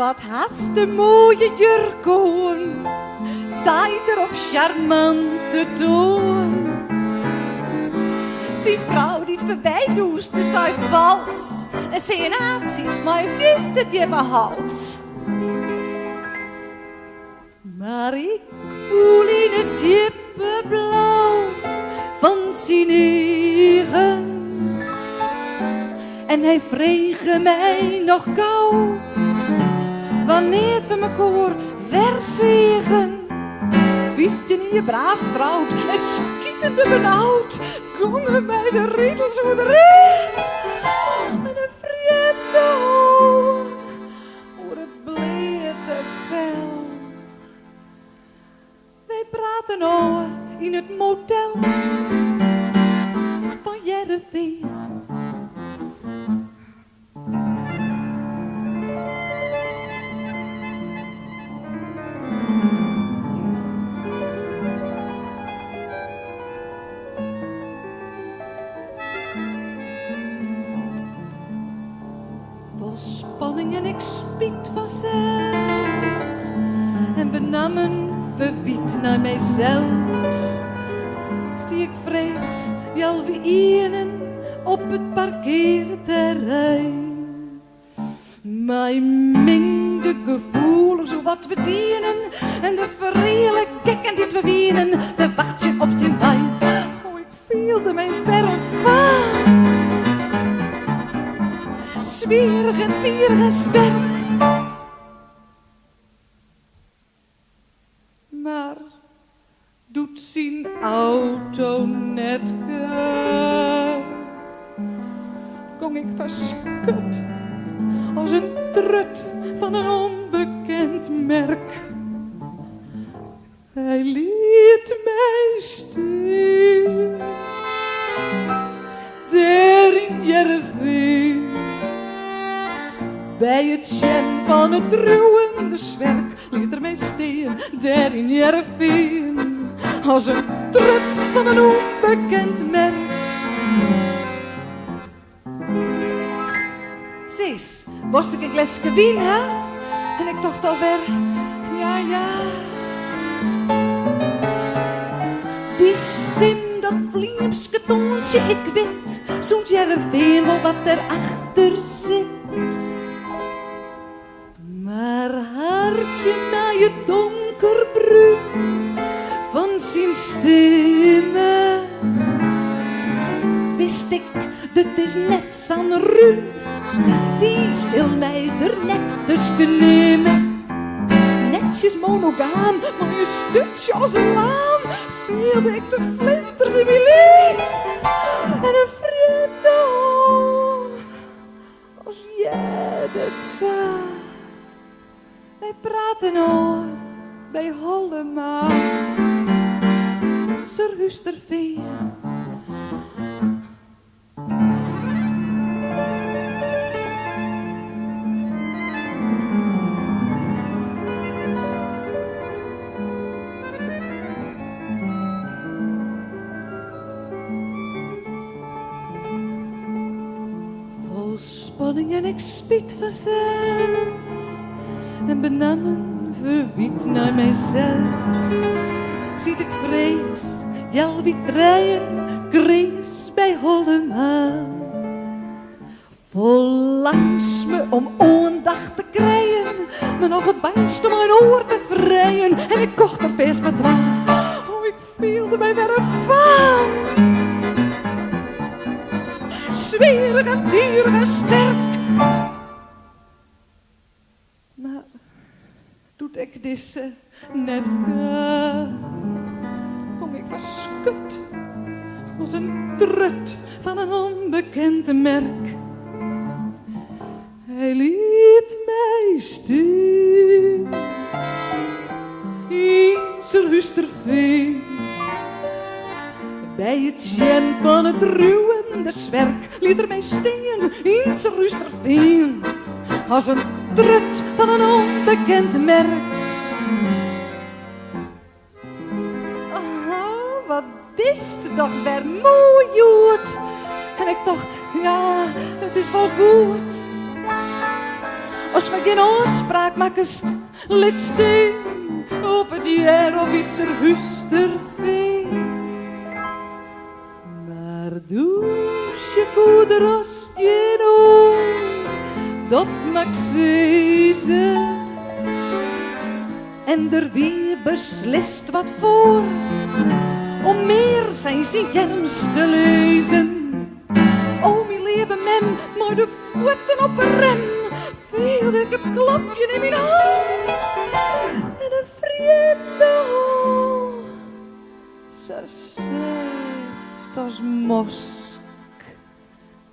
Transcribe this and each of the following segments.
wat hast de mooie jurk aan, zij er op charmante toon. Zie vrouw die het voorbij doest, zei vals. En ze een aanziet, maar je wist het je behoudt. Maar ik voel in het diepe blauw van zijn eigen. En hij vreeg mij nog gauw, wanneer het van mekaar verzegen. 15 jaar braaf trouwd en schietende benauwd, gongen mij de riedels hoe erin. En een vreemde hoorn, hoe het bleef te fel. Wij praten nou in het motel van Jereveen. Spanning en ik spiet van zeld en benamen verwiet naar mijzelf. Stie ik vrees, jalve ienen op het parkeerterrein. Mijn mingde gevoel, zo wat we dienen en de verreële gekken die we wienen, de wachtje op zijn lijn. Oh, ik voelde mijn verre vaan. Zwierig en tierig en sterk. Maar doet zijn auto net gauw. Kon ik verschut als een trut van een onbekend merk. Hij liet mij stil. Daar in Jereveen. Bij het sjen van het druwende zwerk liet er mij steen, daar in Jereveen, als een trut van een onbekend merk. Zees, worst ik een glasje wien, hè? En ik dacht alweer, ja. Die stem, dat Vliemske toontje, ik weet, zo'n Jereveen wel wat erachter zit. Maar hartje naar je donkerbruin van zijn stemmen, wist ik, dit is net zo'n ruin, die zal mij er net tussen nemen. Netjes monogaam, maar je stutje als een laam, voelde ik de flinters in mijn lijf. En een vreemde hoorn, als jij dat zag. Wij praten al bij Hollema, Sir Husterveen. Vol spanning en ik spiet vanzelf. En benamen verwiet naar mijzelf. Ziet ik vrees, jel wie treien, krees bij Hollema. Vol langs me om aandacht te krijgen, me nog het bangst om mijn oor te vrijen. En ik kocht er feest met dwang, oh ik voelde mij weer een vaan. Zwerig en dierig en sterk. Maar doet ik deze net kom ik verschut als een trut van een onbekend merk. Hij liet mij stil in Sir Husterveen. Bij het sjen van het ruwende zwerk liet er mij steen in Sir Husterveen. Als een trut van een onbekend merk. Aha, wat bist toch weer mooi joet. En ik dacht, ja, het is wel goed. als we geen afspraak makest, let steen op het jaar of is er hustervee. Maar doe je koeders geen oor, dat mag zezen. En er weer beslist wat voor, om meer zijn germs te lezen. O, mijn lieve mem, maar de voeten op een rem, voelde ik het klapje in mijn hals. En een vreemde hol, zo zacht als mosk.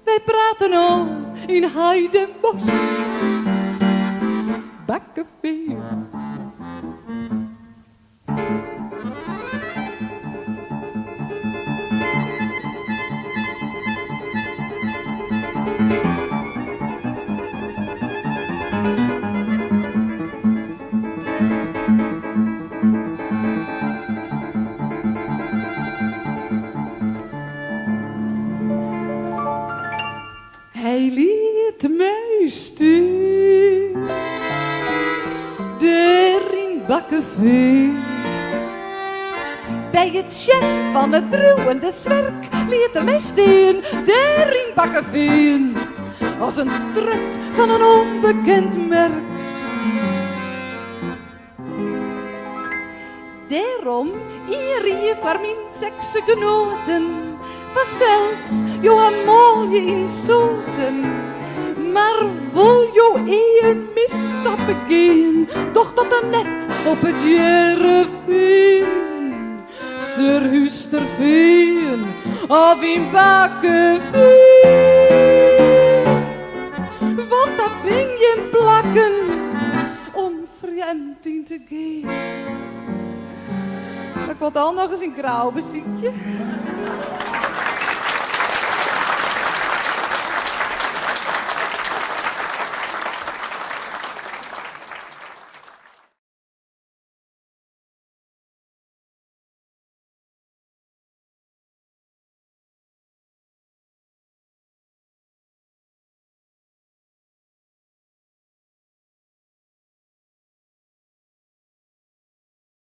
Wij praten al in Heidenbosch, Bakkeveen. Hij liet mij staan, daar in Bakkeveen. Bij het chat van het druwende zwerk liet er mij staan, daar in Bakkeveen. Als een trut van een onbekend merk. Daarom hier voor mijn seksgenoten verzeld jou een mooie in soorten. Maar wil jou een misstappen gaan, doch tot er net op het Jereveen. Sur Husterveen of in Bakkeveen. Want dat ben je in plakken om vreemd in te gaan. Ik wil dan nog eens een grauw beziekje.